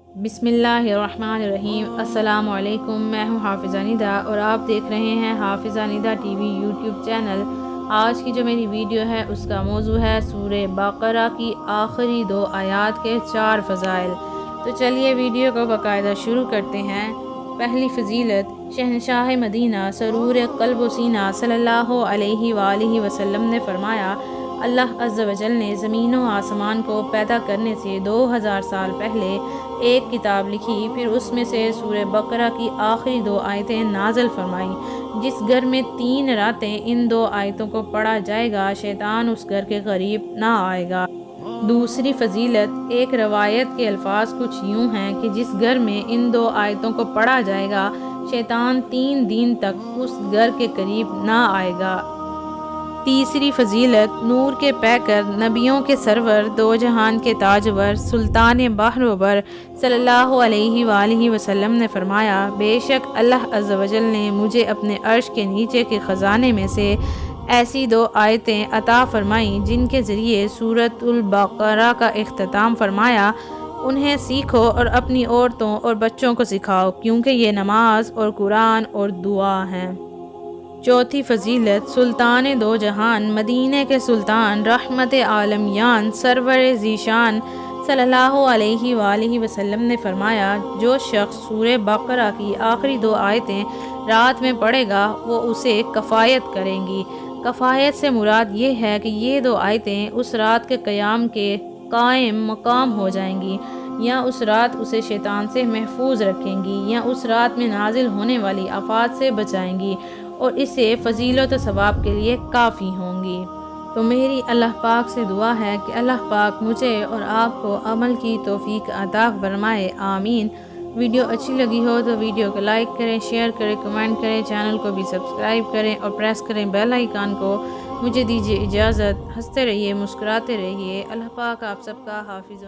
बिस्मिल्लाहिर्रहमानिर्रहीम। अस्सलामु अलैकुम। मैं हूँ हाफिज़ा निदा और आप देख रहे हैं Hafiza Nida TV YouTube channel. आज की जो मेरी वीडियो है उसका मौजू है सूरे बकरा की आखिरी 2 आयात के 4 फ़ज़ाइल। तो चलिए वीडियो को बाकायदा शुरू करते हैं। पहली फ़जीलत, शहनशाह मदीना सरूर क़ल्ब व सीना सल्लल्लाहु अलैहि वालिहि वसल्लम ने फरमाया, अल्लाह अज़्ज़ व जल ने ज़मीन व आसमान को पैदा करने से 2000 साल पहले एक किताब लिखी, फिर उसमें से सूरह बकरा की आखिरी 2 आयतें नाज़िल फरमाई। जिस घर में 3 रातें इन 2 आयतों को पढ़ा जाएगा, शैतान उस घर के करीब ना आएगा। दूसरी फ़जीलत, एक रवायत के अल्फाज कुछ यूँ हैं कि जिस घर में इन 2 आयतों को पढ़ा जाएगा, शैतान 3 दिन तक उस घर के करीब ना आएगा। तीसरी फ़जीलत, नूर के पैकर, नबियों के सरवर, दो जहान के ताजवर, सुल्तान बहर सल्लल्लाहु अलैहि वालिहि वसल्लम ने फरमाया, बेशक अल्लाह अज़्ज़ व जल ने मुझे अपने अर्श के नीचे के ख़जाने में से ऐसी 2 आयतें अता फ़रमाईं जिनके ज़रिए सूरतुल बकरा का इख्तिताम फरमाया। उन्हें सीखो और अपनी औरतों और बच्चों को सिखाओ, क्योंकि ये नमाज और कुरान और दुआ हैं। चौथी फ़जीलत, सुल्तान दो जहान, मदीने के सुल्तान, रहमत आलमियान, सरवर ज़ीशान सल्लल्लाहु अलैहि वालिहि वसल्लम ने फरमाया, जो शख्स सूरह बकरा की आखिरी 2 आयतें रात में पढ़ेगा वो उसे कफ़ायत करेंगी। कफ़ायत से मुराद ये है कि ये 2 आयतें उस रात के क़याम के कायम मकाम हो जाएंगी, या उस रात उसे शैतान से महफूज रखेंगी, या उस रात में नाजिल होने वाली आफात से बचाएंगी और इसे फ़जीलत व सवाब के लिए काफ़ी होंगी। तो मेरी अल्लाह पाक से दुआ है कि अल्लाह पाक मुझे और आपको अमल की तौफीक अता फरमाए, आमीन। वीडियो अच्छी लगी हो तो वीडियो को लाइक करें, शेयर करें, कमेंट करें, चैनल को भी सब्सक्राइब करें और प्रेस करें बेल आइकन को। मुझे दीजिए इजाज़त। हंसते रहिए, मुस्कुराते रहिए। अल्लाह पाक आप सबका हाफिज़।